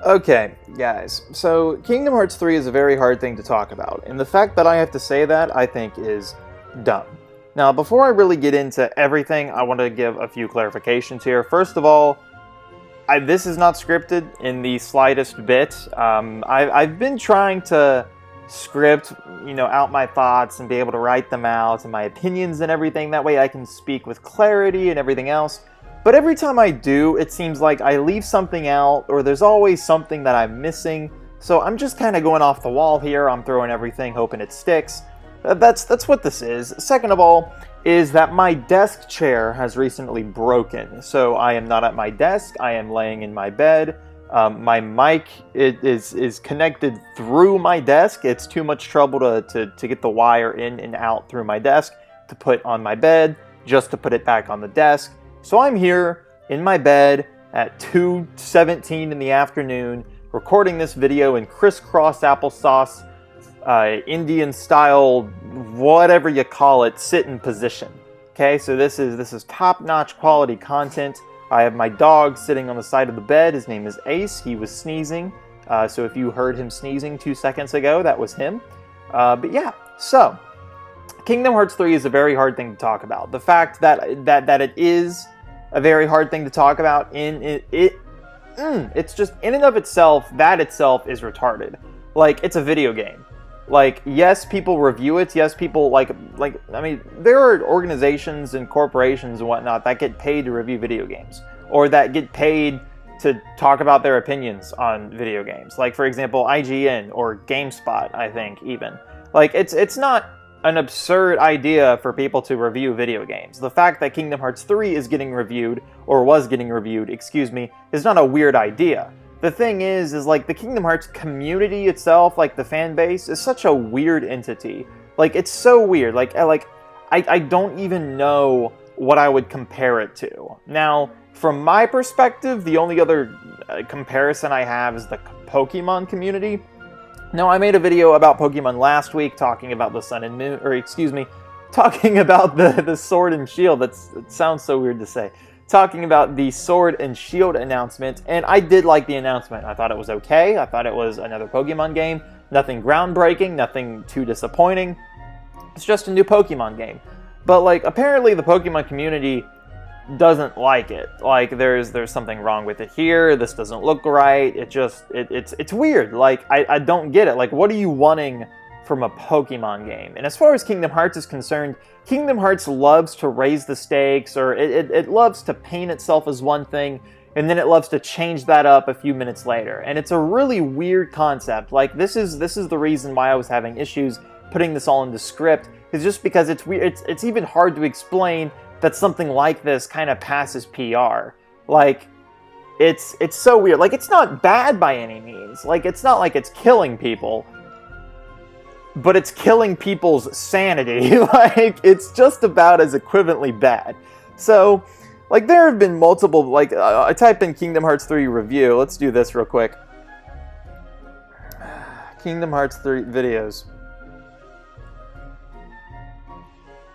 Okay, guys, so Kingdom Hearts 3 is a very hard thing to talk about, and the fact that I have to say that, I think, is dumb. Now, before I really get into everything, I want to give a few clarifications here. First of all, this is not scripted in the slightest bit. I've been trying to script, out my thoughts and be able to write them out and my opinions and everything. That way I can speak with clarity and everything else. But every time I do, it seems like I leave something out, or there's always something that I'm missing. So I'm just kind of going off the wall here. I'm throwing everything, hoping it sticks. That's what this is. Second of all, is that my desk chair has recently broken. So I am not at my desk. I am laying in my bed. My mic is connected through my desk. It's too much trouble to get the wire in and out through my desk to put on my bed, just to put it back on the desk. So I'm here in my bed at 2:17 in the afternoon, recording this video in crisscross applesauce, Indian style, whatever you call it, sitting position. Okay, so this is top-notch quality content. I have my dog sitting on the side of the bed. His name is Ace. He was sneezing. So if you heard him sneezing 2 seconds ago, that was him. But yeah, so Kingdom Hearts 3 is a very hard thing to talk about. The fact that it is a very hard thing to talk about it's just in and of itself, that itself is retarded. Like, it's a video game. Like, yes, people review it. Yes, people I mean, there are organizations and corporations and whatnot that get paid to review video games, or that get paid to talk about their opinions on video games. Like, for example, IGN or GameSpot, I think, even. Like, it's not an absurd idea for people to review video games. The fact that Kingdom Hearts 3 is getting reviewed, or was getting reviewed, excuse me, is not a weird idea. The thing is like, the Kingdom Hearts community itself, like the fan base, is such a weird entity. Like, it's so weird. I don't even know what I would compare it to. Now, from my perspective, the only other comparison I have is the Pokemon community. Now, I made a video about Pokemon last week talking about the Sun and Moon, or excuse me, talking about the Sword and Shield. It sounds so weird to say. Talking about the Sword and Shield announcement, and I did like the announcement. I thought it was okay. I thought it was another Pokemon game. Nothing groundbreaking, nothing too disappointing. It's just a new Pokemon game. But, like, apparently the Pokemon community doesn't like it. Like, there's something wrong with it here. This doesn't look right. It's weird. Like, I don't get it. Like, what are you wanting from a Pokemon game? And as far as Kingdom Hearts is concerned, Kingdom Hearts loves to raise the stakes, or it loves to paint itself as one thing, and then it loves to change that up a few minutes later. And it's a really weird concept. Like, this is the reason why I was having issues putting this all into script, is just because it's weird. It's even hard to explain that something like this kind of passes PR. Like, it's so weird. Like, it's not bad by any means. Like, it's not like it's killing people, but it's killing people's sanity. Like, it's just about as equivalently bad. So, like, there have been multiple, like, I type in Kingdom Hearts 3 review. Let's do this real quick. Kingdom Hearts 3 videos.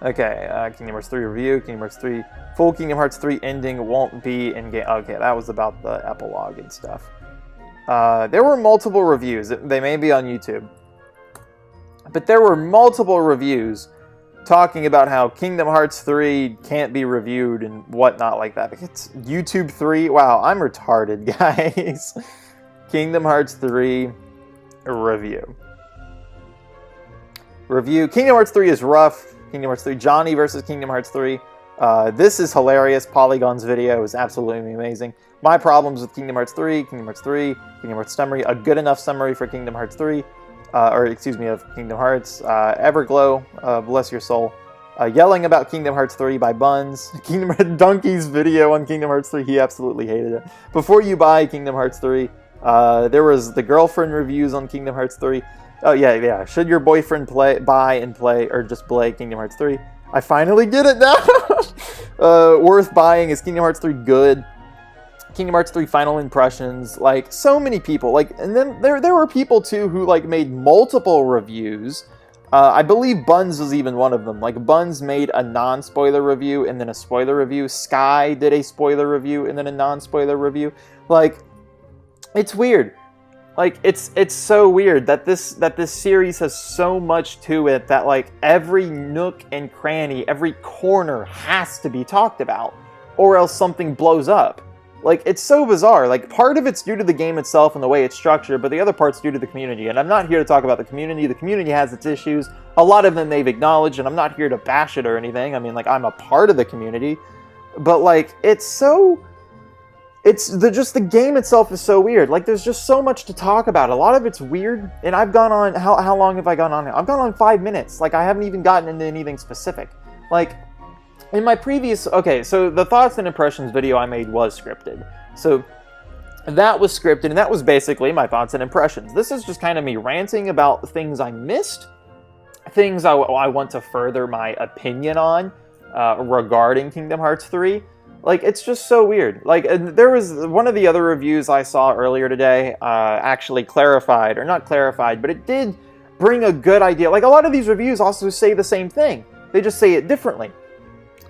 Okay, Kingdom Hearts 3 review, Kingdom Hearts 3, full Kingdom Hearts 3 ending won't be in game. Okay, that was about the epilogue and stuff. There were multiple reviews. They may be on YouTube. But there were multiple reviews talking about how Kingdom Hearts 3 can't be reviewed and whatnot like that. It's YouTube 3. Wow, I'm retarded, guys. Kingdom Hearts 3 review. Kingdom Hearts 3 is rough. Kingdom Hearts 3, Johnny versus Kingdom Hearts 3. This is hilarious. Polygon's video is absolutely amazing. My problems with Kingdom Hearts 3, Kingdom Hearts summary, a good enough summary for Kingdom Hearts 3, of Kingdom Hearts. Everglow, bless your soul. Yelling about Kingdom Hearts 3 by Buns. Kingdom Hearts Donkey's video on Kingdom Hearts 3, he absolutely hated it. Before you buy Kingdom Hearts 3, there was the girlfriend reviews on Kingdom Hearts 3. Oh, yeah. Should your boyfriend buy and play, or just play Kingdom Hearts 3? I finally get it now! Worth buying. Is Kingdom Hearts 3 good? Kingdom Hearts 3 final impressions. Like, so many people. Like, and then there were people, too, who, like, made multiple reviews. I believe Buns was even one of them. Like, Buns made a non-spoiler review and then a spoiler review. Sky did a spoiler review and then a non-spoiler review. Like, it's weird. Like, it's so weird that this series has so much to it that, like, every nook and cranny, every corner has to be talked about, or else something blows up. Like, it's so bizarre. Like, part of it's due to the game itself and the way it's structured, but the other part's due to the community. And I'm not here to talk about the community. The community has its issues. A lot of them they've acknowledged, and I'm not here to bash it or anything. I mean, like, I'm a part of the community. But, like, it's so... just the game itself is so weird. Like, there's just so much to talk about. A lot of it's weird, and I've gone on... How long have I gone on now? I've gone on 5 minutes. Like, I haven't even gotten into anything specific. Like... In my previous... Okay, so the Thoughts and Impressions video I made was scripted. So, that was scripted, and that was basically my thoughts and impressions. This is just kind of me ranting about things I missed, things I want to further my opinion on regarding Kingdom Hearts 3. Like, it's just so weird. Like, there was... One of the other reviews I saw earlier today actually clarified, or not clarified, but it did bring a good idea. Like, a lot of these reviews also say the same thing. They just say it differently.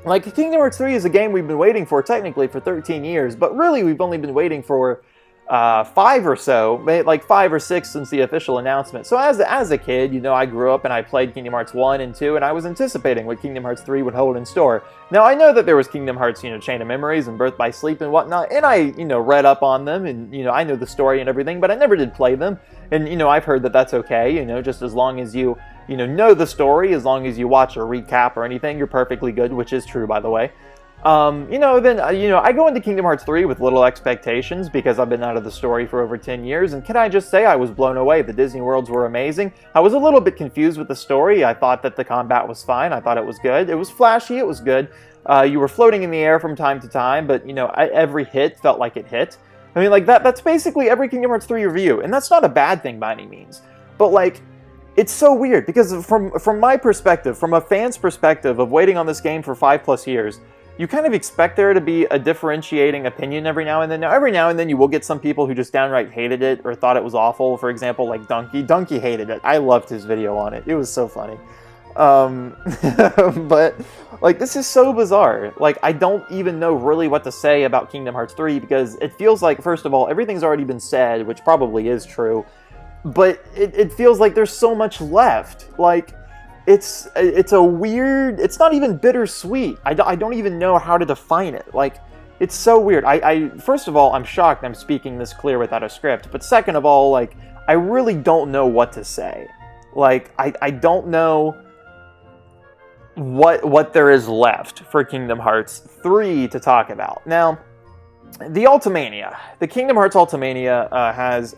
Like, Kingdom Hearts 3 is a game we've been waiting for, technically, for 13 years, but really we've only been waiting for 5 or so, like 5 or 6 since the official announcement. So as a kid, you know, I grew up and I played Kingdom Hearts 1 and 2, and I was anticipating what Kingdom Hearts 3 would hold in store. Now, I know that there was Kingdom Hearts, you know, Chain of Memories and Birth by Sleep and whatnot, and I, you know, read up on them, and, you know, I know the story and everything, but I never did play them. And, you know, I've heard that that's okay, you know, just as long as you know the story, as long as you watch a recap or anything, you're perfectly good, which is true, by the way. You know, then, I go into Kingdom Hearts 3 with little expectations because I've been out of the story for over 10 years, and can I just say I was blown away. The Disney worlds were amazing. I was a little bit confused with the story. I thought that the combat was fine. I thought it was good. It was flashy. It was good. You were floating in the air from time to time, but, you know, every hit felt like it hit. I mean, like, that's basically every Kingdom Hearts 3 review, and that's not a bad thing by any means. But, like... It's so weird, because from my perspective, from a fan's perspective of waiting on this game for 5+ years, you kind of expect there to be a differentiating opinion every now and then. Now, every now and then you will get some people who just downright hated it or thought it was awful. For example, like Donkey. Donkey hated it. I loved his video on it. It was so funny. But, like, this is so bizarre. Like, I don't even know really what to say about Kingdom Hearts 3, because it feels like, first of all, everything's already been said, which probably is true. But it feels like there's so much left. Like, it's a weird... It's not even bittersweet. I don't even know how to define it. Like, it's so weird. First of all, I'm shocked I'm speaking this clear without a script. But second of all, like, I really don't know what to say. Like, I don't know what there is left for Kingdom Hearts 3 to talk about. Now... The Ultimania. The Kingdom Hearts Ultimania has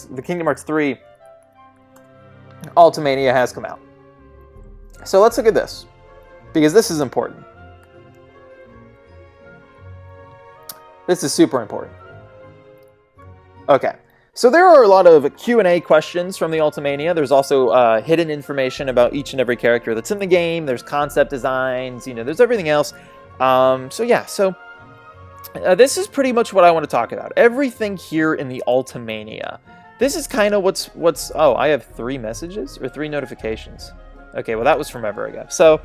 the Kingdom Hearts 3 Ultimania has come out. So let's look at this, because this is important. This is super important. Okay, so there are a lot of Q&A questions from the Ultimania. There's also hidden information about each and every character that's in the game. There's concept designs, you know, there's everything else. So yeah, so... this is pretty much what I want to talk about. Everything here in the Ultimania. This is kind of what's... Oh, I have 3 messages? Or 3 notifications. Okay, well that was from ever ago. So,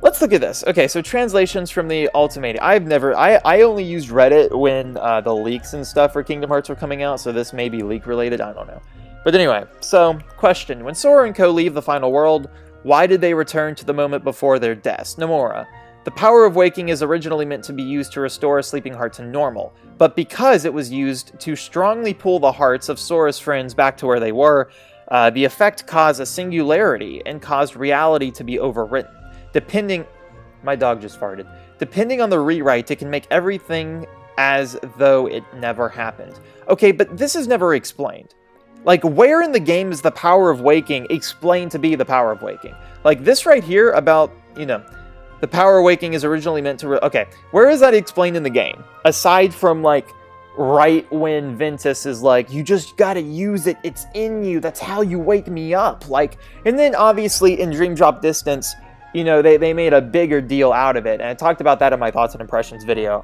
let's look at this. Okay, so translations from the Ultimania. I only used Reddit when the leaks and stuff for Kingdom Hearts were coming out, so this may be leak related, I don't know. But anyway, so, question. When Sora and Co leave the final world, why did they return to the moment before their deaths? Nomura. The power of waking is originally meant to be used to restore a sleeping heart to normal, but because it was used to strongly pull the hearts of Sora's friends back to where they were, the effect caused a singularity and caused reality to be overwritten. My dog just farted. Depending on the rewrite, it can make everything as though it never happened. Okay, but this is never explained. Like, where in the game is the power of waking explained to be the power of waking? Like, this right here about, you know... The power of waking is originally meant to... Okay, where is that explained in the game? Aside from, like, right when Ventus is like, you just gotta use it, it's in you, that's how you wake me up. Like, and then, obviously, in Dream Drop Distance, you know, they made a bigger deal out of it. And I talked about that in my Thoughts and Impressions video.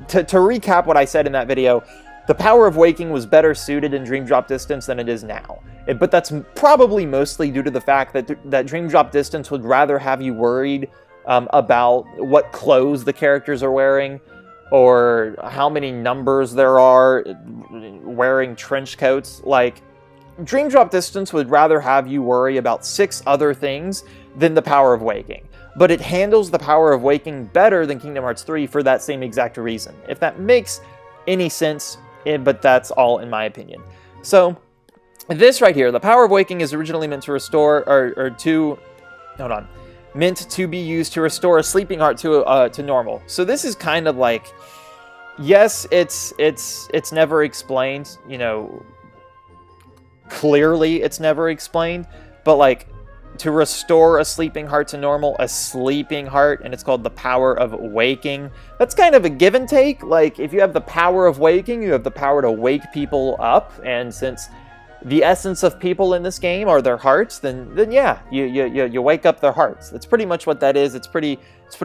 To recap what I said in that video, the power of waking was better suited in Dream Drop Distance than it is now. But that's probably mostly due to the fact that Dream Drop Distance would rather have you worried... about what clothes the characters are wearing, or how many numbers there are wearing trench coats. Like, Dream Drop Distance would rather have you worry about 6 other things than the Power of Waking. But it handles the Power of Waking better than Kingdom Hearts 3 for that same exact reason. If that makes any sense, but that's all in my opinion. So, this right here, the Power of Waking is originally meant to restore, meant to be used to restore a sleeping heart to normal. So this is kind of like, yes, it's never explained, you know, clearly it's never explained, but like, to restore a sleeping heart to normal, a sleeping heart, and it's called the Power of Waking. That's kind of a give and take. Like, if you have the Power of Waking, you have the power to wake people up, and since the essence of people in this game are their hearts, then yeah, you wake up their hearts. That's pretty much what that is. It's pretty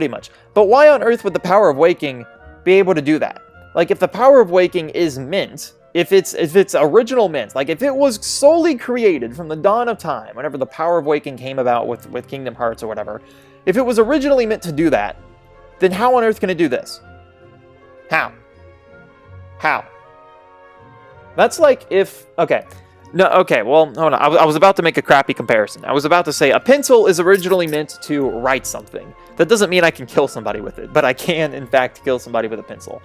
much. But why on earth would the Power of Waking be able to do that? Like, if the Power of Waking is meant, if it's original meant, like if it was solely created from the dawn of time, whenever the Power of Waking came about with Kingdom Hearts or whatever, if it was originally meant to do that, then how on earth can it do this? How? That's like if, okay, well, hold on, I was about to make a crappy comparison. I was about to say a pencil is originally meant to write something. That doesn't mean I can kill somebody with it, but I can, in fact, kill somebody with a pencil.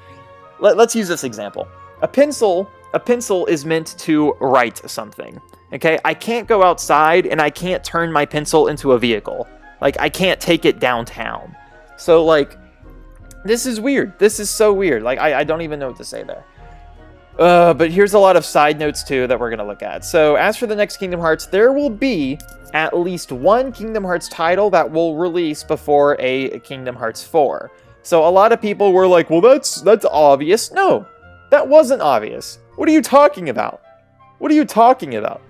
Let's use this example. A pencil is meant to write something, okay? I can't go outside and I can't turn my pencil into a vehicle. Like, I can't take it downtown. So, like, this is weird. This is so weird. Like, I don't even know what to say there. But here's a lot of side notes, too, that we're going to look at. So, as for the next Kingdom Hearts, there will be at least one Kingdom Hearts title that will release before a Kingdom Hearts 4. So, a lot of people were like, well, that's obvious. No. That wasn't obvious. What are you talking about? What are you talking about?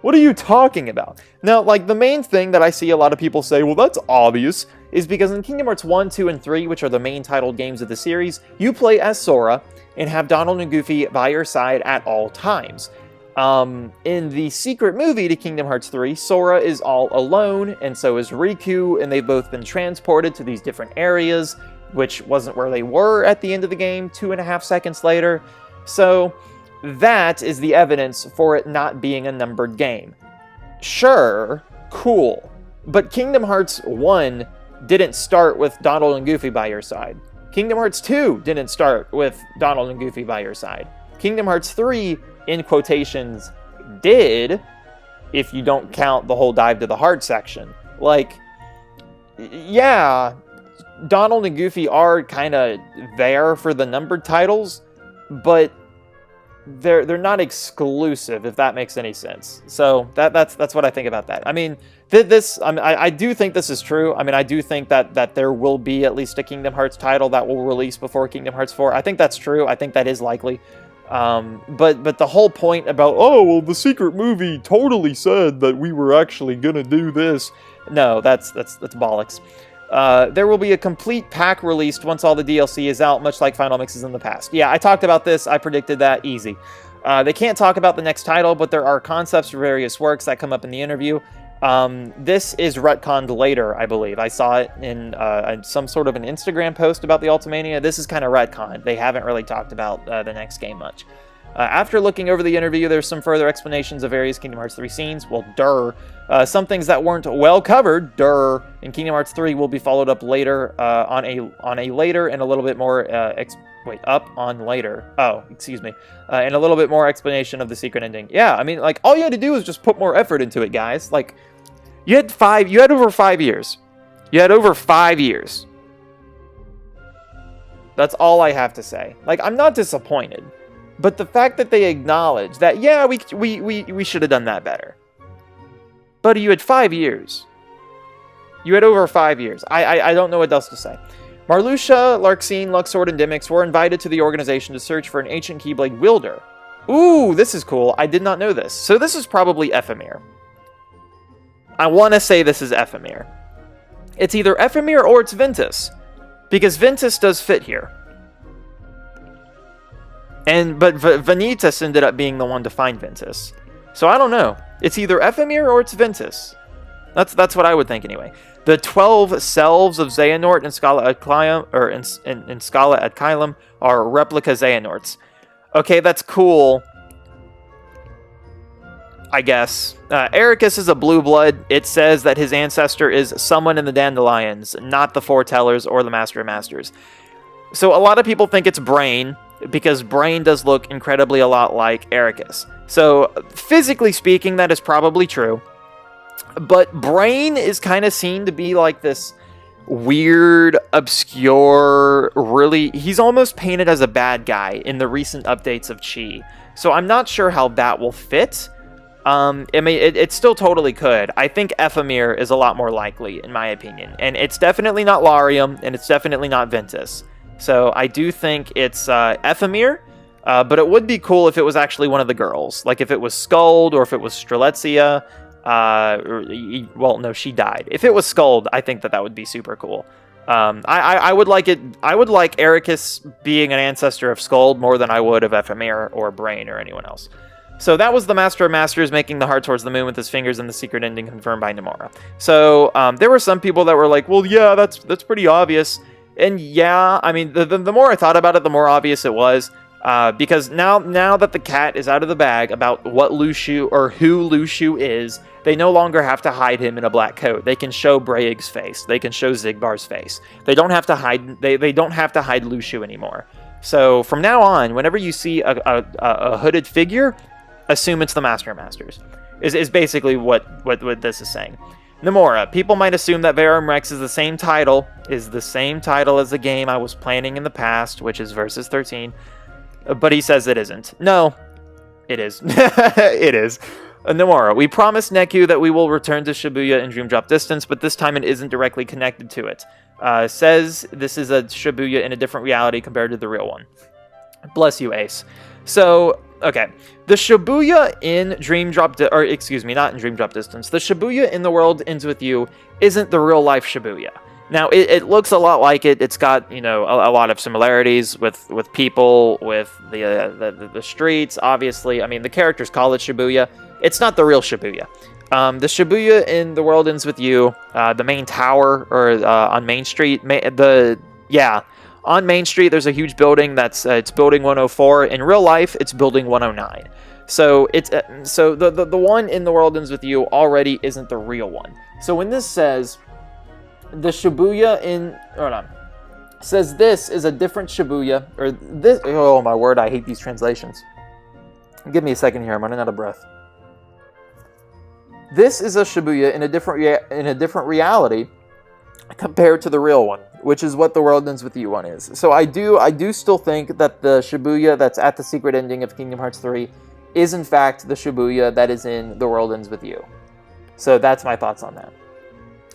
What are you talking about? Now, like, the main thing that I see a lot of people say, well, that's obvious, is because in Kingdom Hearts 1, 2, and 3, which are the main titled games of the series, you play as Sora and have Donald and Goofy by your side at all times. In the secret movie to Kingdom Hearts 3, Sora is all alone, and so is Riku, and they've both been transported to these different areas, which wasn't where they were at the end of the game 2.5 seconds later. So that is the evidence for it not being a numbered game. Sure, cool, but Kingdom Hearts 1 didn't start with Donald and Goofy by your side. Kingdom Hearts 2 didn't start with Donald and Goofy by your side. Kingdom Hearts 3, in quotations, did, if you don't count the whole Dive to the Heart section. Like, yeah, Donald and Goofy are kind of there for the numbered titles, but they're not exclusive, if that makes any sense. So that's what I think about that. I mean, I do think this is true. I mean, I do think that there will be at least a Kingdom Hearts title that will release before Kingdom Hearts 4. I think that's true. I think that is likely. But the whole point about, oh, well, the secret movie totally said that we were actually gonna do this. No, that's bollocks. There will be a complete pack released once all the DLC is out, much like Final Mixes in the past. Yeah, I talked about this. I predicted that. Easy. They can't talk about the next title, but there are concepts for various works that come up in the interview. This is retconned later, I believe. I saw it in some sort of an Instagram post about the Ultimania. This is kind of retconned. They haven't really talked about the next game much. After looking over the interview, there's some further explanations of various Kingdom Hearts 3 scenes. Well, some things that weren't well covered, in Kingdom Hearts 3 will be followed up later on a later and a little bit more and a little bit more explanation of the secret ending. Yeah, I mean, like, all you had to do was just put more effort into it, guys. Like, you had over 5 years. You had over 5 years. That's all I have to say. Like, I'm not disappointed. But the fact that they acknowledge that, yeah, we should have done that better. But you had 5 years. You had over 5 years. I don't know what else to say. Marluxia, Larxene, Luxord, and Dimix were invited to the organization to search for an ancient Keyblade wielder. Ooh, this is cool. I did not know this. So this is probably Ephemere. I want to say this is Ephemere. It's either Ephemere or it's Ventus. Because Ventus does fit here. But Vanitas ended up being the one to find Ventus. So I don't know. It's either Ephemere or it's Ventus. That's what I would think anyway. The 12 selves of Xehanort in Scala Adkylum, or in Scala Adkylum, are replica Xehanorts. Okay, that's cool, I guess. Ericus is a blue blood. It says that his ancestor is someone in the Dandelions, not the Foretellers or the Master of Masters. So a lot of people think it's Brain, because Brain does look incredibly a lot like Ericus. So physically speaking, that is probably true. But Brain is kind of seen to be like this weird, obscure, really... He's almost painted as a bad guy in the recent updates of Chi. So I'm not sure how that will fit. I mean, it still totally could. I think Ephemere is a lot more likely, in my opinion. And it's definitely not Larium, and it's definitely not Ventus. So I do think it's Ephemere, but it would be cool if it was actually one of the girls. Like if it was Skuld, or if it was Strelitzia. Well, no, she died. If it was Skuld, I think that would be super cool. I would like it. I would like Ericus being an ancestor of Skuld more than I would of Ephemere or Brain or anyone else. So that was the Master of Masters making the heart towards the moon with his fingers and the secret ending confirmed by Nomura. So there were some people that were like, well, yeah, that's pretty obvious. And yeah, I mean, the more I thought about it, the more obvious it was. Because now that the cat is out of the bag about what Luxu, or who Luxu is, they no longer have to hide him in a black coat. They can show Braig's face. They can show Zigbar's face. They don't have to hide. They don't have to hide Luxu anymore. So from now on, whenever you see a hooded figure, assume it's the Master of Masters. Is basically what this is saying. Nomura, people might assume that Verum Rex is the same title as the game I was planning in the past, which is Versus 13. But he says it isn't. No, it is. It is. Nomura, we promised Neku that we will return to Shibuya in Dream Drop Distance, but this time it isn't directly connected to it. Says this is a Shibuya in a different reality compared to the real one. Bless you, Ace. So, okay. The Shibuya in not in Dream Drop Distance. The Shibuya in The World Ends With You isn't the real life Shibuya. Now, it looks a lot like it. It's got, a lot of similarities with people, with the streets, obviously. I mean, the characters call it Shibuya. It's not the real Shibuya. The Shibuya in The World Ends With You, the main tower, or on Main Street, on Main Street, there's a huge building it's Building 104. In real life, it's Building 109. So it's the one in The World Ends With You already isn't the real one. So when this says the Shibuya says this is a different Shibuya, or this, oh my word, I hate these translations. Give me a second here, I'm running out of breath. This is a Shibuya in a different reality compared to the real one, which is what The World Ends With You one is. So I do still think that the Shibuya that's at the secret ending of Kingdom Hearts 3 is in fact the Shibuya that is in The World Ends With You. So that's my thoughts on that.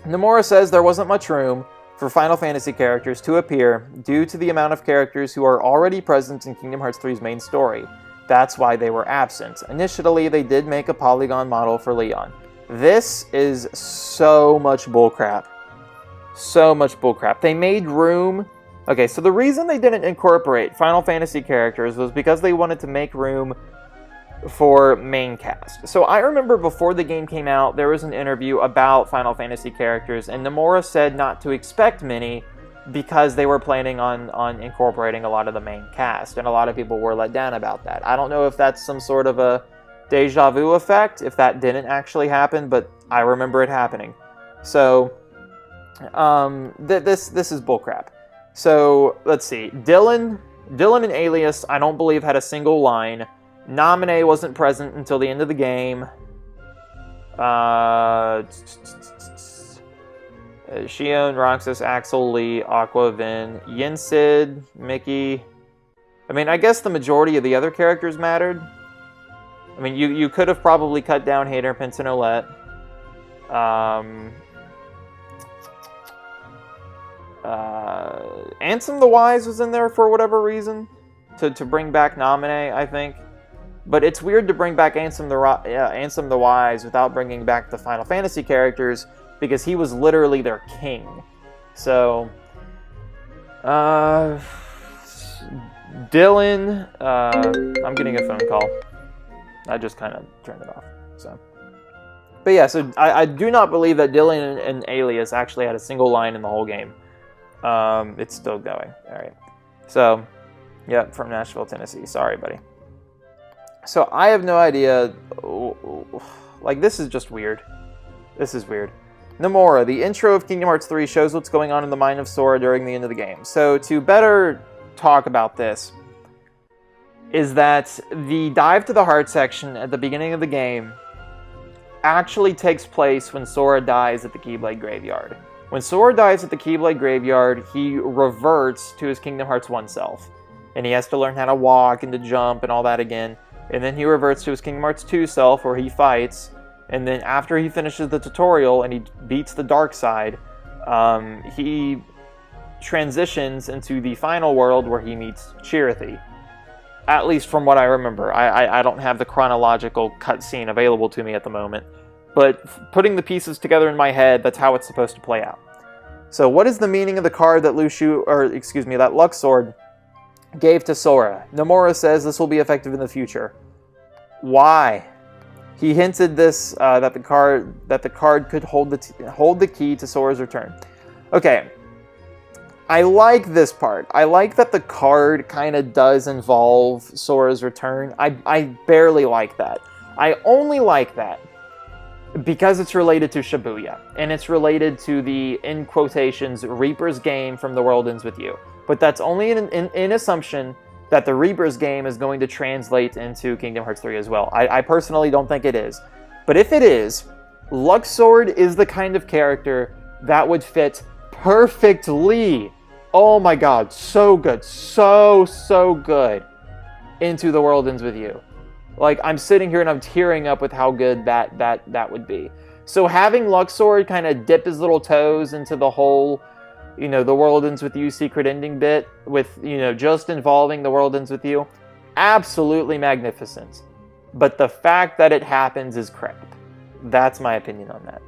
Nomura says there wasn't much room for Final Fantasy characters to appear due to the amount of characters who are already present in Kingdom Hearts 3's main story. That's why they were absent. Initially, they did make a polygon model for Leon. This is so much bullcrap. So much bullcrap. They made room... Okay, so the reason they didn't incorporate Final Fantasy characters was because they wanted to make room for main cast. So I remember before the game came out, there was an interview about Final Fantasy characters, and Nomura said not to expect many because they were planning on incorporating a lot of the main cast, and a lot of people were let down about that. I don't know if that's some sort of a deja vu effect, if that didn't actually happen, but I remember it happening. So, this is bullcrap. So, let's see. Dylan and Alias, I don't believe, had a single line. Naminé wasn't present until the end of the game. Shion, Roxas, Axel, Lee, Aqua, Vin, Yensid, Mickey. I mean, I guess the majority of the other characters mattered. I mean, you could have probably cut down Hater, Pince, and Olette. Ansem the Wise was in there for whatever reason. To bring back Naminé, I think. But it's weird to bring back Ansem the Wise without bringing back the Final Fantasy characters, because he was literally their king. So, Dylan, I'm getting a phone call. I just kind of turned it off. So, But yeah, so I do not believe that Dylan and Alias actually had a single line in the whole game. It's still going. All right. So, yeah, from Nashville, Tennessee. Sorry, buddy. So I have no idea. Like, this is just weird. This is weird. Nomura, the intro of Kingdom Hearts 3 shows what's going on in the mind of Sora during the end of the game. So to better talk about this, is that the dive to the heart section at the beginning of the game actually takes place when Sora dies at the Keyblade Graveyard. When Sora dies at the Keyblade Graveyard, he reverts to his Kingdom Hearts 1 self. And he has to learn how to walk and to jump and all that again. And then he reverts to his Kingdom Hearts 2 self where he fights. And then after he finishes the tutorial and he beats the dark side, he transitions into the final world where he meets Chirithy. At least from what I remember. I don't have the chronological cutscene available to me at the moment. But putting the pieces together in my head, that's how it's supposed to play out. So what is the meaning of the card that that Luxord gave to Sora? Nomura says this will be effective in the future. Why? He hinted this that the card could hold the key to Sora's return. Okay. I like this part. I like that the card kind of does involve Sora's return. I barely like that. I only like that because it's related to Shibuya. And it's related to the, in quotations, Reaper's game from The World Ends With You. But that's only an assumption that the Reaper's game is going to translate into Kingdom Hearts 3 as well. I personally don't think it is. But if it is, Luxord is the kind of character that would fit perfectly. Oh my god, so good. So good into The World Ends With You. Like, I'm sitting here and I'm tearing up with how good that would be. So having Luxord kind of dip his little toes into the whole, The World Ends With You secret ending bit with, just involving The World Ends With You, absolutely magnificent. But the fact that it happens is crap. That's my opinion on that.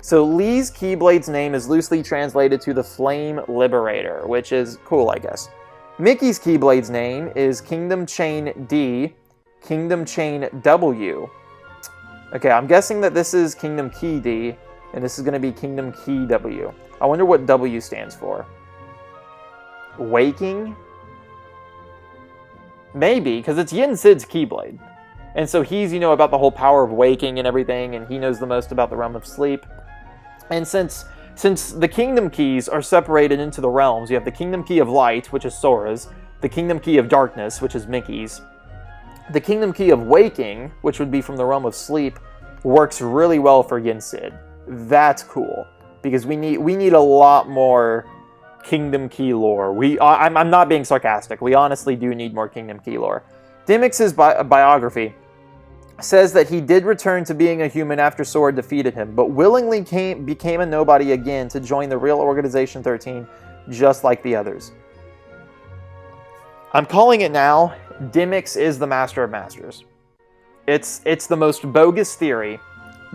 So Lee's Keyblade's name is loosely translated to the Flame Liberator, which is cool, I guess. Mickey's Keyblade's name is Kingdom Chain D, Kingdom Chain W. Okay, I'm guessing that this is Kingdom Key D, and this is going to be Kingdom Key W. I wonder what W stands for. Waking? Maybe, because it's Yin Sid's Keyblade. And so he's, about the whole power of waking and everything, and he knows the most about the realm of sleep. And since the Kingdom Keys are separated into the realms, you have the Kingdom Key of Light, which is Sora's, the Kingdom Key of Darkness, which is Mickey's, the Kingdom Key of Waking, which would be from the realm of sleep, works really well for Yin Sid. That's cool, because we need a lot more Kingdom Key lore. I'm not being sarcastic. We honestly do need more Kingdom Key lore. Dimix's biography says that he did return to being a human after Sora defeated him, but willingly became a nobody again to join the real Organization 13, just like the others. I'm calling it now. Dimix is the Master of Masters. It's the most bogus theory,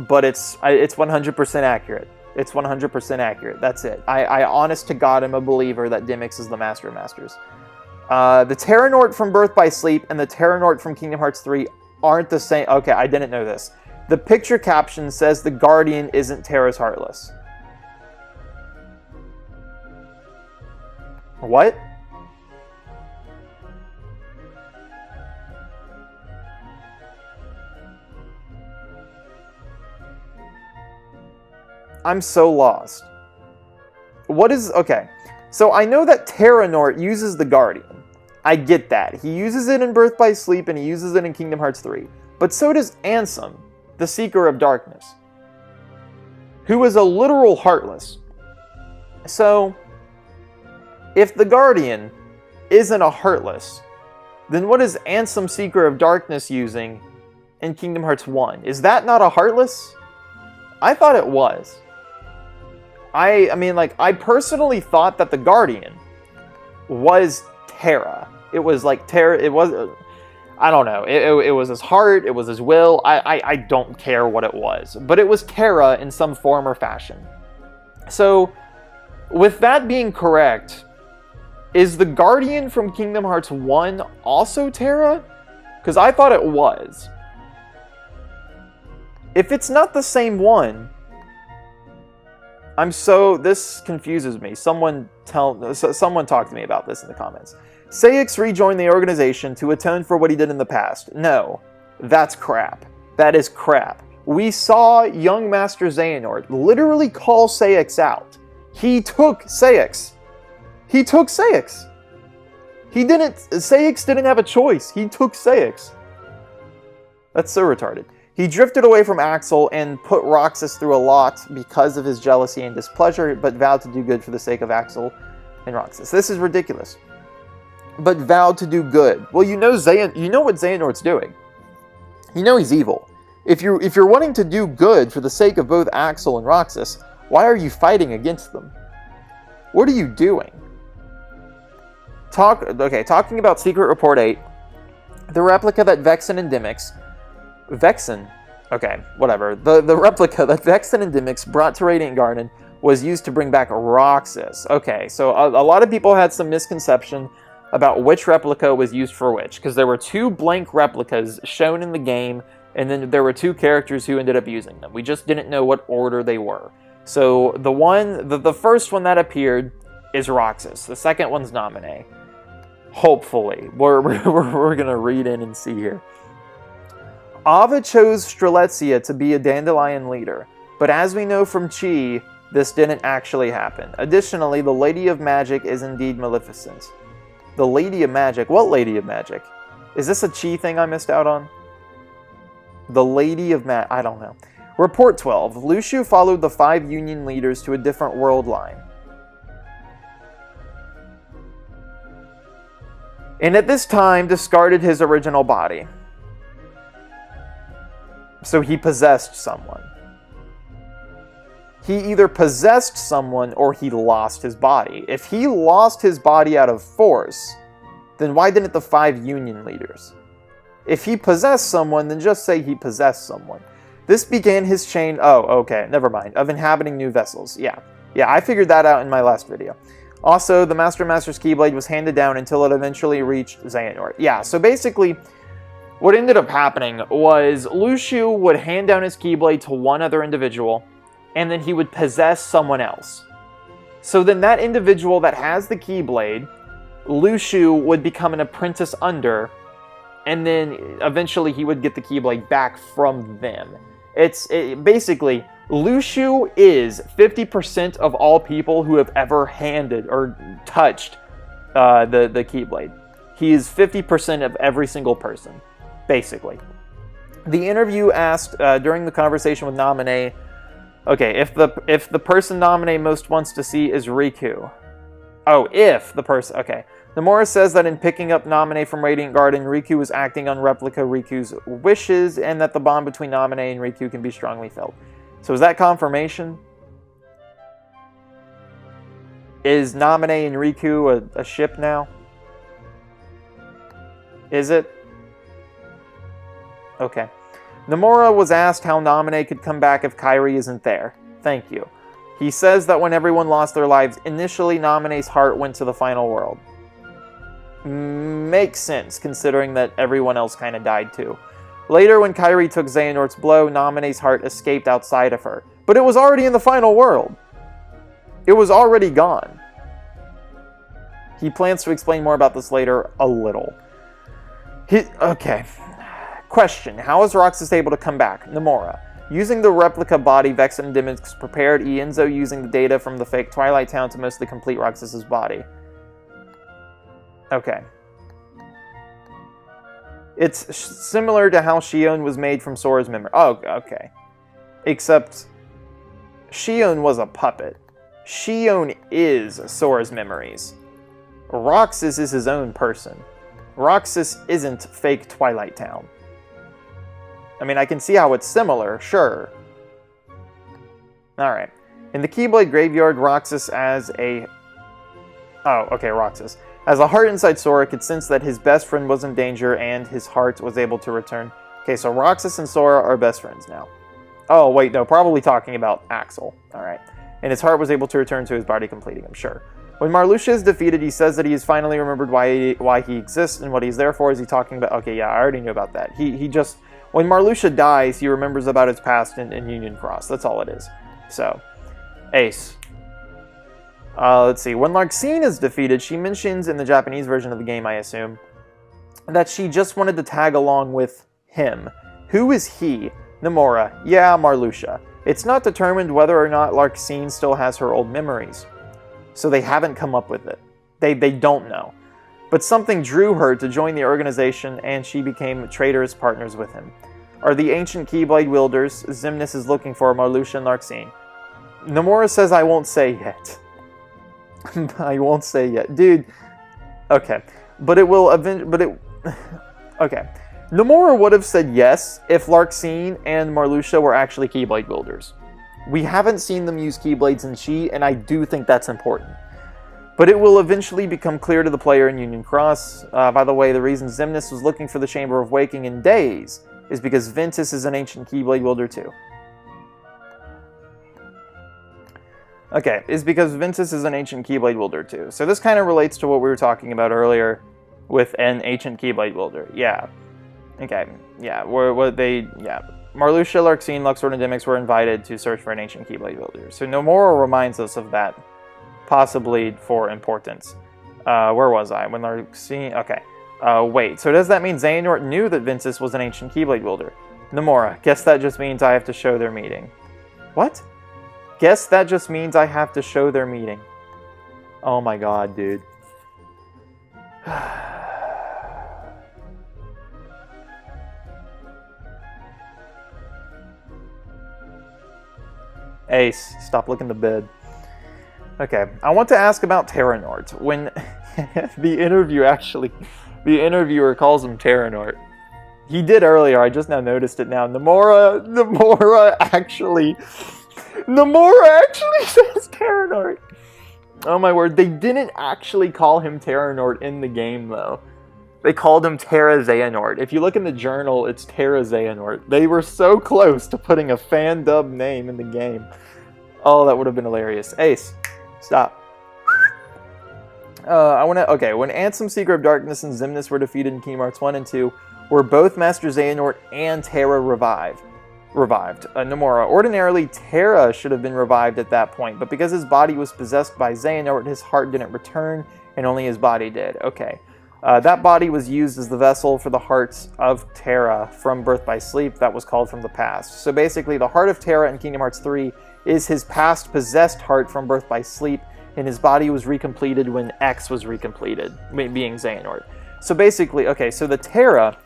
but it's 100% accurate. It's 100% accurate. That's it. I honest to God am a believer that Dimix is the Master of Masters. The Terranort from Birth by Sleep and the Terranort from Kingdom Hearts 3 aren't the same. Okay, I didn't know this. The picture caption says the Guardian isn't Terra's Heartless. What? I'm so lost. What is... Okay. So I know that Terranort uses the Guardian. I get that. He uses it in Birth by Sleep and he uses it in Kingdom Hearts 3. But so does Ansem, the Seeker of Darkness, who is a literal Heartless. So, if the Guardian isn't a Heartless, then what is Ansem, Seeker of Darkness using in Kingdom Hearts 1? Is that not a Heartless? I thought it was. I mean, like, I personally thought that the Guardian was Terra. It was like Terra, it was, I don't know, it was his heart, it was his will, I don't care what it was, but it was Terra in some form or fashion. So, with that being correct, is the Guardian from Kingdom Hearts 1 also Terra? Because I thought it was. If it's not the same one, this confuses me. Someone talk to me about this in the comments. Sayix rejoined the organization to atone for what he did in the past. No, that's crap. That is crap. We saw young Master Xehanort literally call Sayix out. He took Sayix. Sayix didn't have a choice. He took Sayix. That's so retarded. He drifted away from Axel and put Roxas through a lot because of his jealousy and displeasure, but vowed to do good for the sake of Axel and Roxas. This is ridiculous. But vowed to do good. Well, you know what Xehanort's doing. You know he's evil. If you're wanting to do good for the sake of both Axel and Roxas, why are you fighting against them? What are you doing? Talking about Secret Report 8, the replica that Vexen and Dimmix... Vexen? Okay, whatever. The replica that Vexen and Dimmix brought to Radiant Garden was used to bring back Roxas. Okay, so a lot of people had some misconception about which replica was used for which, because there were 2 blank replicas shown in the game, and then there were 2 characters who ended up using them. We just didn't know what order they were. So the first one that appeared is Roxas. The second one's Naminé. Hopefully. We're gonna read in and see here. Ava chose Strelitzia to be a Dandelion leader, but as we know from Chi, this didn't actually happen. Additionally, the Lady of Magic is indeed Maleficent. The Lady of Magic? What Lady of Magic? Is this a Chi thing I missed out on? The Lady of Magic? I don't know. Report 12. Lucio followed the 5 Union leaders to a different world line. And at this time, discarded his original body. So he possessed someone. He either possessed someone or he lost his body. If he lost his body out of force, then why didn't the 5 Union leaders? If he possessed someone, then just say he possessed someone. This began his chain, never mind, of inhabiting new vessels. Yeah, I figured that out in my last video. Also, the Master's Keyblade was handed down until it eventually reached Xehanort. Yeah, so basically, what ended up happening was Lucio would hand down his Keyblade to one other individual, and then he would possess someone else. So then that individual that has the Keyblade, Lucio would become an apprentice under, and then eventually he would get the Keyblade back from them. Basically, Lucio is 50% of all people who have ever handed or touched the Keyblade. He is 50% of every single person, basically. The interview asked during the conversation with Naminé, okay, if the person Naminé most wants to see is Riku. Oh, if the person, okay. Nomura says that in picking up Naminé from Radiant Garden, Riku was acting on replica Riku's wishes, and that the bond between Naminé and Riku can be strongly felt. So is that confirmation? Is Naminé and Riku a ship now? Is it? Okay. Nomura was asked how Naminé could come back if Kairi isn't there. Thank you. He says that when everyone lost their lives, initially Naminé's heart went to the final world. Makes sense, considering that everyone else kind of died too. Later, when Kairi took Xehanort's blow, Naminé's heart escaped outside of her. But it was already in the final world. It was already gone. He plans to explain more about this later, a little. Okay. Question. How is Roxas able to come back? Nomura. Using the replica body Vexen and Dimmix prepared, Ienzo using the data from the fake Twilight Town to mostly complete Roxas's body. Okay. It's similar to how Xion was made from Sora's memory. Oh, okay. Except, Xion was a puppet. Xion is Sora's memories. Roxas is his own person. Roxas isn't fake Twilight Town. I mean, I can see how it's similar, sure. Alright. In the Keyblade Graveyard, Roxas as a... Oh, okay, Roxas. As a heart inside Sora could sense that his best friend was in danger and his heart was able to return. Okay, so Roxas and Sora are best friends now. Oh, wait, no, probably talking about Axel. Alright. And his heart was able to return to his body, completing him, sure. When Marluxia is defeated, he says that he has finally remembered why he exists and what he's there for. Is he talking about... Okay, yeah, I already knew about that. He just When Marluxia dies, he remembers about its past in Union Cross. That's all it is. So, Ace. Let's see. When Larxene is defeated, she mentions in the Japanese version of the game, I assume, that she just wanted to tag along with him. Who is he? Nomura. Yeah, Marluxia. It's not determined whether or not Larxene still has her old memories. So they haven't come up with it. They don't know. But something drew her to join the organization, and she became traitorous partners with him. Are the ancient Keyblade wielders Xemnas is looking for Marluxia and Larxene? Nomura says I won't say yet. I won't say yet. Dude, okay. But it will eventually... Okay. Nomura would have said yes if Larxene and Marluxia were actually Keyblade wielders. We haven't seen them use Keyblades in Chi, and I do think that's important. But it will eventually become clear to the player in Union Cross. By the way, the reason Xemnas was looking for the Chamber of Waking in days is because Ventus is an ancient Keyblade wielder too. Okay, is because Ventus is an ancient Keyblade wielder too. So this kind of relates to what we were talking about earlier with an ancient Keyblade wielder. Yeah. Okay. Yeah. Marluxia, Larxene, Luxord, and Demyx were invited to search for an ancient Keyblade wielder. So Nomura reminds us of that, possibly for importance. Where was I? When Larxene... Okay. Wait. So does that mean Xehanort knew that Ventus was an ancient Keyblade wielder? Nomura. Guess that just means I have to show their meeting. What? Guess that just means I have to show their meeting. Oh my god, dude. Ace, stop looking to bed. Okay, I want to ask about Terranort. When the interviewer calls him Terranort. He did earlier, I just now noticed it now. Nomura actually says Terranort. Oh my word, they didn't actually call him Terranort in the game though. They called him Terra Xehanort. If you look in the journal, it's Terra Xehanort. They were so close to putting a fan dub name in the game. Oh, that would have been hilarious. Ace, stop. Okay, when Ansem, Seeker of Darkness, and Xemnas were defeated in Kingdom Hearts 1 and 2, were both Master Xehanort and Terra revived. Nomura. Ordinarily, Terra should have been revived at that point, but because his body was possessed by Xehanort, his heart didn't return, and only his body did. Okay. That body was used as the vessel for the hearts of Terra from Birth by Sleep that was called from the past. So basically, the heart of Terra in Kingdom Hearts 3 is his past possessed heart from Birth by Sleep, and his body was recompleted when X was recompleted, being Xehanort. So basically, okay, so the Terra...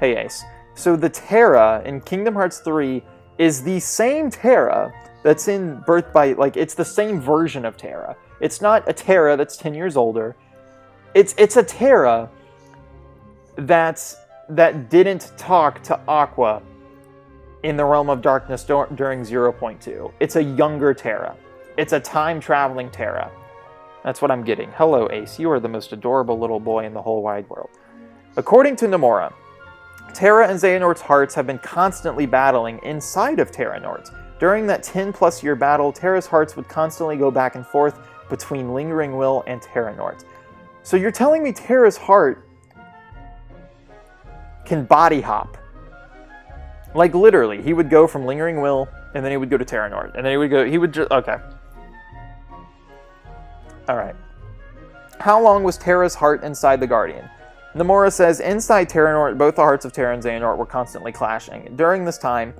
Hey, Ace. So the Terra in Kingdom Hearts 3 is the same Terra that's in Birth by... Like, it's the same version of Terra. It's not a Terra that's 10 years older. It's a Terra that didn't talk to Aqua in the Realm of Darkness during 0.2. It's a younger Terra. It's a time-traveling Terra. That's what I'm getting. Hello, Ace. You are the most adorable little boy in the whole wide world. According to Nomura, Terra and Xehanort's hearts have been constantly battling inside of Terranort. During that 10-plus year battle, Terra's hearts would constantly go back and forth between Lingering Will and Terranort. So you're telling me Terra's heart can body hop? Like literally, he would go from Lingering Will, and then he would go to Terranort, and then he would just, okay. Alright. How long was Terra's heart inside the Guardian? Nomura says, inside Terranort, both the hearts of Terra and Xehanort were constantly clashing. During this time,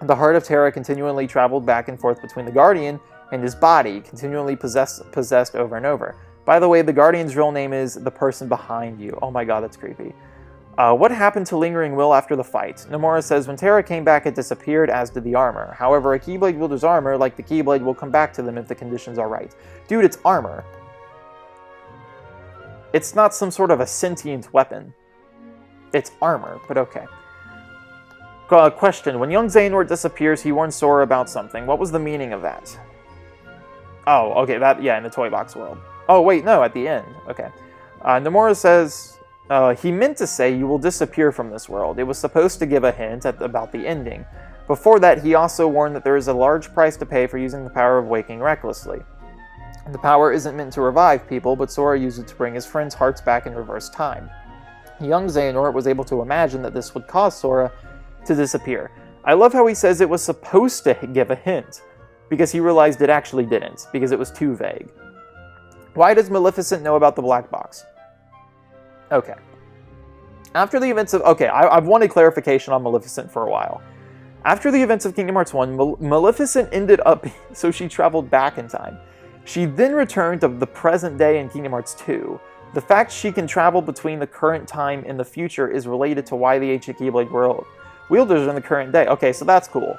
the heart of Terra continually traveled back and forth between the Guardian and his body, continually possessed over and over. By the way, the Guardian's real name is the person behind you. Oh my god, that's creepy. What happened to Lingering Will after the fight? Nomura says, when Terra came back, it disappeared, as did the armor. However, a Keyblade wielder's armor, like the Keyblade, will come back to them if the conditions are right. Dude, it's armor. It's not some sort of a sentient weapon. It's armor, but okay. Question. When young Xehanort disappears, he warns Sora about something. What was the meaning of that? Oh, okay, in the Toy Box world. Oh, wait, no, at the end. Okay. Nomura says, he meant to say you will disappear from this world. It was supposed to give a hint about the ending. Before that, he also warned that there is a large price to pay for using the power of waking recklessly. The power isn't meant to revive people, but Sora used it to bring his friends' hearts back in reverse time. Young Xehanort was able to imagine that this would cause Sora to disappear. I love how he says it was supposed to give a hint, because he realized it actually didn't, because it was too vague. Why does Maleficent know about the black box? Okay. After the events of... Okay, I've wanted clarification on Maleficent for a while. After the events of Kingdom Hearts 1, Maleficent ended up... So she traveled back in time. She then returned to the present day in Kingdom Hearts 2. The fact she can travel between the current time and the future is related to why the ancient Keyblade world wielders are in the current day. Okay, so that's cool.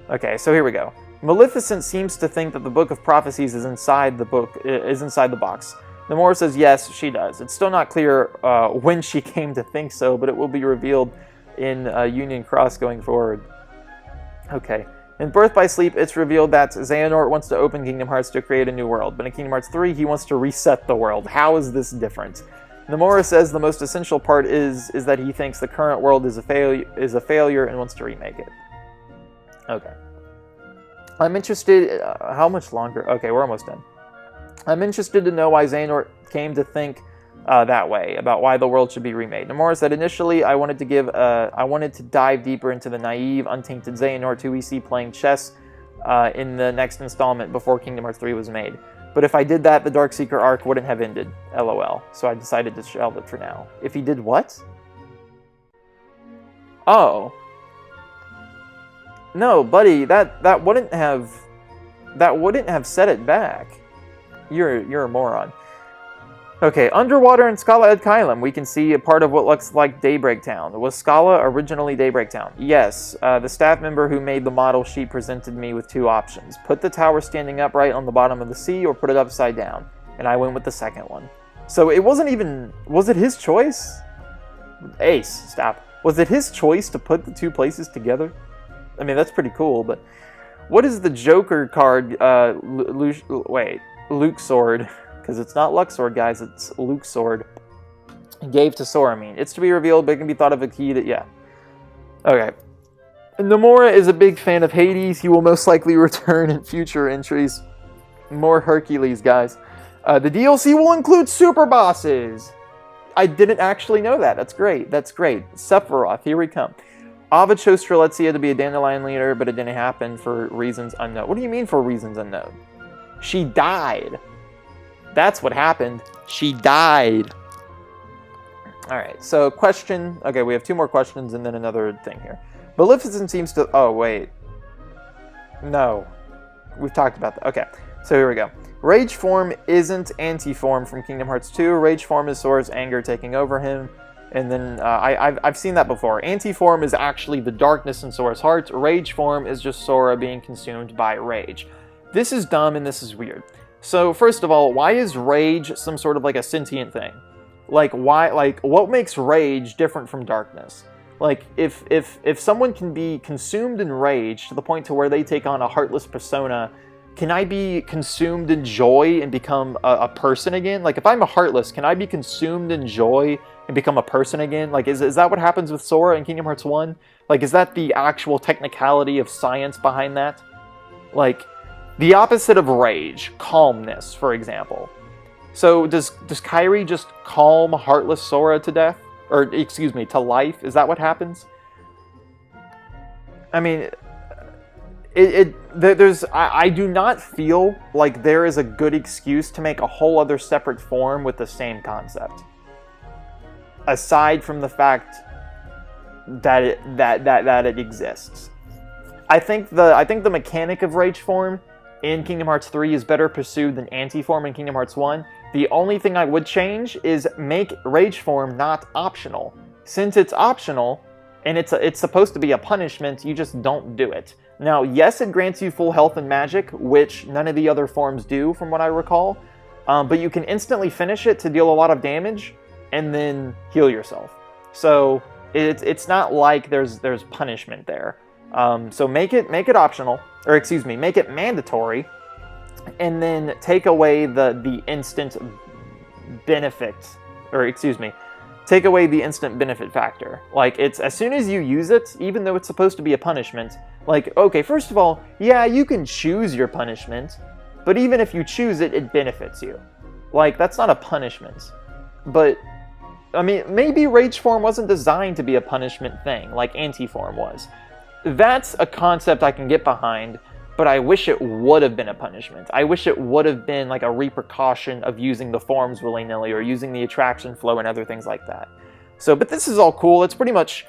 Okay, so here we go. Maleficent seems to think that the Book of Prophecies is inside the box. Nomura says yes, she does. It's still not clear when she came to think so, but it will be revealed in Union Cross going forward. Okay. In Birth by Sleep, it's revealed that Xehanort wants to open Kingdom Hearts to create a new world, but in Kingdom Hearts 3, he wants to reset the world. How is this different? Nomura says the most essential part is that he thinks the current world is a failure and wants to remake it. Okay. I'm interested... how much longer? Okay, we're almost done. I'm interested to know why Xehanort came to think that way, about why the world should be remade. Nomura said, initially, I wanted to dive deeper into the naive, untainted Xehanort who we see playing chess in the next installment before Kingdom Hearts 3 was made. But if I did that, the Darkseeker arc wouldn't have ended. LOL. So I decided to shelve it for now. If he did what? Oh. No, buddy, that wouldn't have set it back. You're a moron. Okay, underwater in Scala Ed Kylum, we can see a part of what looks like Daybreak Town. Was Scala originally Daybreak Town? Yes. The staff member who made the model sheet presented me with two options. Put the tower standing upright on the bottom of the sea, or put it upside down. And I went with the second one. So it wasn't even... Was it his choice? Ace, stop. Was it his choice to put the two places together? I mean, that's pretty cool, but... What is the Joker card, Luke Sword... Because it's not Luxord, guys, it's Luke's sword. He gave to Sora, It's to be revealed, but it can be thought of a key to... Yeah. Okay. Nomura is a big fan of Hades. He will most likely return in future entries. More Hercules, guys. The DLC will include super bosses. I didn't actually know that. That's great. That's great. Sephiroth, here we come. Ava chose Strelitzia to be a Dandelion leader, but it didn't happen for reasons unknown. What do you mean for reasons unknown? She died. That's what happened. She died. Alright, so question... Okay, we have two more questions and then another thing here. Maleficent seems to... Oh, wait. No. We've talked about that. Okay, so here we go. Rage form isn't anti-form from Kingdom Hearts 2. Rage form is Sora's anger taking over him. And then, I've seen that before. Anti-form is actually the darkness in Sora's heart. Rage form is just Sora being consumed by rage. This is dumb and this is weird. So, first of all, why is rage some sort of like a sentient thing? Like, why, like, what makes rage different from darkness? Like, if someone can be consumed in rage to the point to where they take on a heartless persona, can I be consumed in joy and become a person again? Like, if I'm a heartless, can I be consumed in joy and become a person again? Like, is that what happens with Sora in Kingdom Hearts 1? Like, is that the actual technicality of science behind that? Like... The opposite of rage, calmness, for example. So does Kairi just calm heartless Sora to death? Or, excuse me, to life? Is that what happens? I mean, I do not feel like there is a good excuse to make a whole other separate form with the same concept. Aside from the fact that it exists. I think the mechanic of rage form in Kingdom Hearts 3 is better pursued than anti-form in Kingdom Hearts 1. The only thing I would change is make rage form not optional. Since it's optional, and it's supposed to be a punishment, you just don't do it. Now, yes, it grants you full health and magic, which none of the other forms do, from what I recall. But you can instantly finish it to deal a lot of damage, and then heal yourself. So, it's not like there's punishment there. So make it optional, or excuse me, make it mandatory, and then take away the instant benefit, or excuse me, take away the instant benefit factor. Like, it's as soon as you use it, even though it's supposed to be a punishment, like, okay, first of all, yeah, you can choose your punishment, but even if you choose it, it benefits you. Like, that's not a punishment. But I mean, maybe rage form wasn't designed to be a punishment thing, like anti-form was. That's a concept I can get behind, but I wish it would have been a punishment. I wish it would have been like a repercussion of using the forms willy-nilly or using the attraction flow and other things like that. So, but this is all cool. It's pretty much...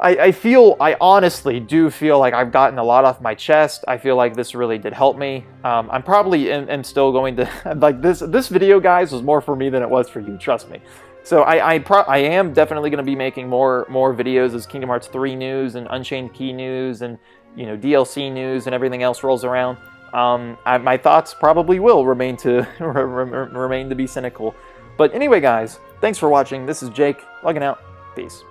I honestly do feel like I've gotten a lot off my chest. I feel like this really did help me. I'm probably am still going to... like, this video, guys, was more for me than it was for you, trust me. So I am definitely going to be making more videos as Kingdom Hearts 3 news and Unchained Key news and, you know, DLC news and everything else rolls around. My thoughts probably will remain to be cynical. But anyway, guys, thanks for watching. This is Jake, logging out. Peace.